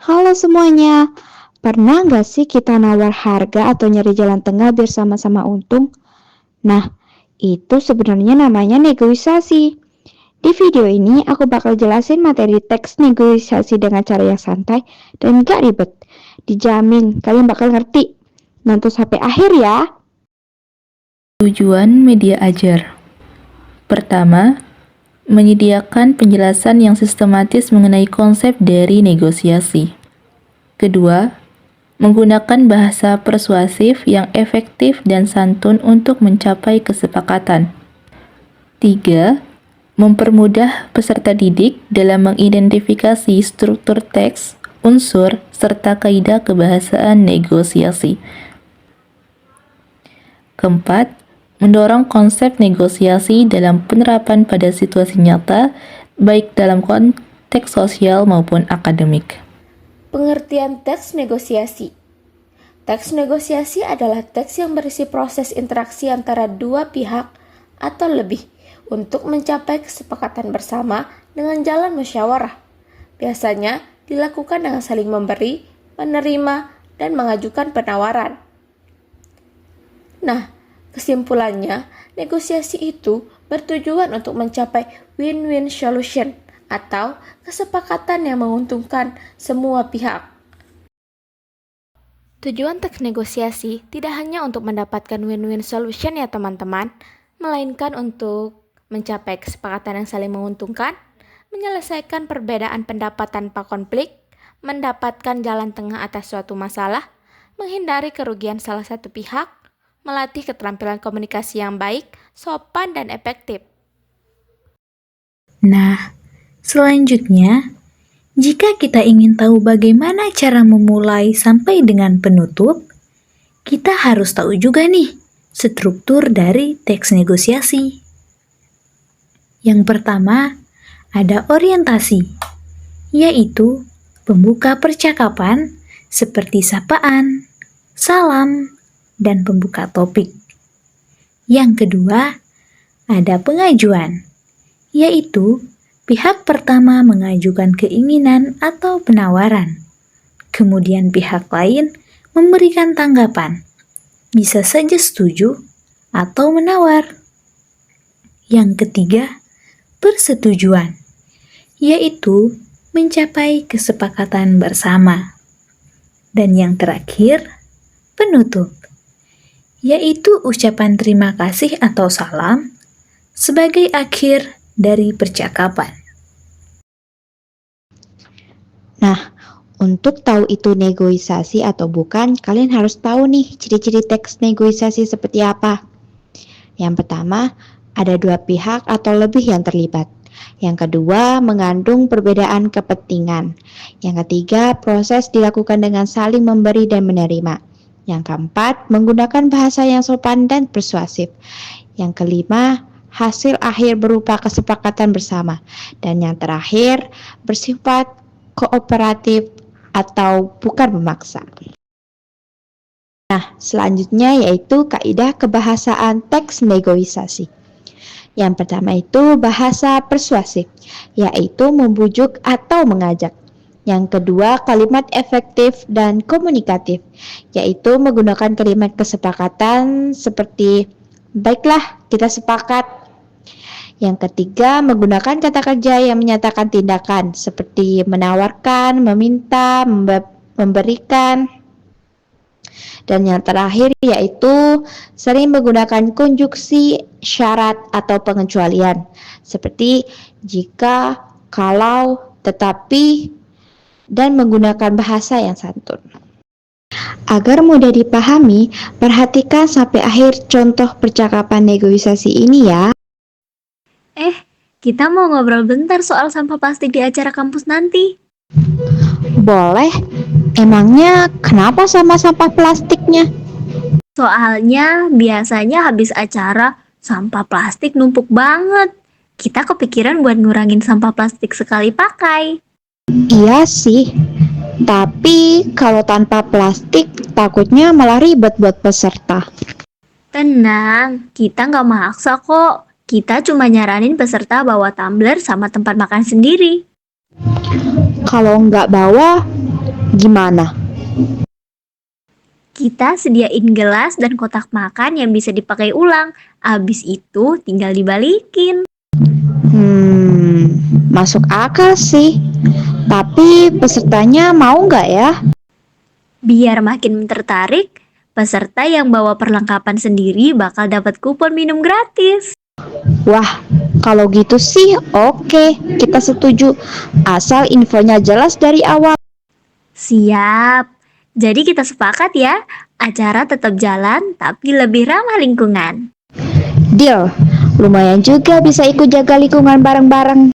Halo semuanya, pernah nggak sih kita nawar harga atau nyari jalan tengah biar sama-sama untung? Nah, itu sebenarnya namanya negosiasi. Di video ini aku bakal jelasin materi teks negosiasi dengan cara yang santai dan gak ribet. Dijamin kalian bakal ngerti. Nonton sampai akhir ya. Tujuan media ajar. Pertama, menyediakan penjelasan yang sistematis mengenai konsep dari negosiasi. Kedua, menggunakan bahasa persuasif yang efektif dan santun untuk mencapai kesepakatan. Tiga, mempermudah peserta didik dalam mengidentifikasi struktur teks, unsur, serta kaidah kebahasaan negosiasi. Keempat, mendorong konsep negosiasi dalam penerapan pada situasi nyata, baik dalam konteks sosial maupun akademik. Pengertian teks negosiasi. Teks negosiasi adalah teks yang berisi proses interaksi antara dua pihak atau lebih untuk mencapai kesepakatan bersama dengan jalan musyawarah. Biasanya dilakukan dengan saling memberi, menerima, dan mengajukan penawaran. Nah, kesimpulannya, negosiasi itu bertujuan untuk mencapai win-win solution atau kesepakatan yang menguntungkan semua pihak. Tujuan teks negosiasi tidak hanya untuk mendapatkan win-win solution ya teman-teman, melainkan untuk mencapai kesepakatan yang saling menguntungkan, menyelesaikan perbedaan pendapat tanpa konflik, mendapatkan jalan tengah atas suatu masalah, menghindari kerugian salah satu pihak, melatih keterampilan komunikasi yang baik, sopan, dan efektif. Nah, selanjutnya, jika kita ingin tahu bagaimana cara memulai sampai dengan penutup, kita harus tahu juga nih struktur dari teks negosiasi. Yang pertama, ada orientasi, yaitu pembuka percakapan seperti sapaan, salam, dan pembuka topik. Yang kedua, ada pengajuan, yaitu pihak pertama mengajukan keinginan atau penawaran. Kemudian pihak lain memberikan tanggapan, bisa saja setuju atau menawar. Yang ketiga, persetujuan, yaitu mencapai kesepakatan bersama. Dan yang terakhir, penutup, yaitu ucapan terima kasih atau salam sebagai akhir dari percakapan. Nah, untuk tahu itu negosiasi atau bukan, kalian harus tahu nih ciri-ciri teks negosiasi seperti apa. Yang pertama, ada dua pihak atau lebih yang terlibat. Yang kedua, mengandung perbedaan kepentingan. Yang ketiga, proses dilakukan dengan saling memberi dan menerima. Yang keempat, menggunakan bahasa yang sopan dan persuasif. Yang kelima, hasil akhir berupa kesepakatan bersama. Dan yang terakhir, bersifat kooperatif atau bukan memaksa. Nah, selanjutnya yaitu kaidah kebahasaan teks negosiasi. Yang pertama itu bahasa persuasif, yaitu membujuk atau mengajak. Yang kedua, kalimat efektif dan komunikatif, yaitu menggunakan kalimat kesepakatan seperti baiklah, kita sepakat. Yang ketiga, menggunakan kata kerja yang menyatakan tindakan seperti menawarkan, meminta, memberikan. Dan yang terakhir yaitu sering menggunakan konjungsi syarat atau pengecualian seperti jika, kalau, tetapi, dan menggunakan bahasa yang santun. Agar mudah dipahami, perhatikan sampai akhir contoh percakapan negosiasi ini ya. Kita mau ngobrol bentar soal sampah plastik di acara kampus nanti. Boleh, emangnya kenapa sama sampah plastiknya? Soalnya biasanya habis acara, sampah plastik numpuk banget. Kita kepikiran buat ngurangin sampah plastik sekali pakai. Iya sih, tapi kalau tanpa plastik takutnya malah ribet buat peserta. Tenang, kita nggak maksa kok. Kita cuma nyaranin peserta bawa tumbler sama tempat makan sendiri. Kalau nggak bawa, Gimana? Kita sediain gelas dan kotak makan yang bisa dipakai ulang. Abis itu tinggal dibalikin. Masuk akal sih. Tapi pesertanya mau nggak ya? Biar makin tertarik, peserta yang bawa perlengkapan sendiri bakal dapat kupon minum gratis. Wah, kalau gitu sih oke, kita setuju. Asal infonya jelas dari awal. Siap. Jadi kita sepakat ya, acara tetap jalan tapi lebih ramah lingkungan. Deal, lumayan juga bisa ikut jaga lingkungan bareng-bareng.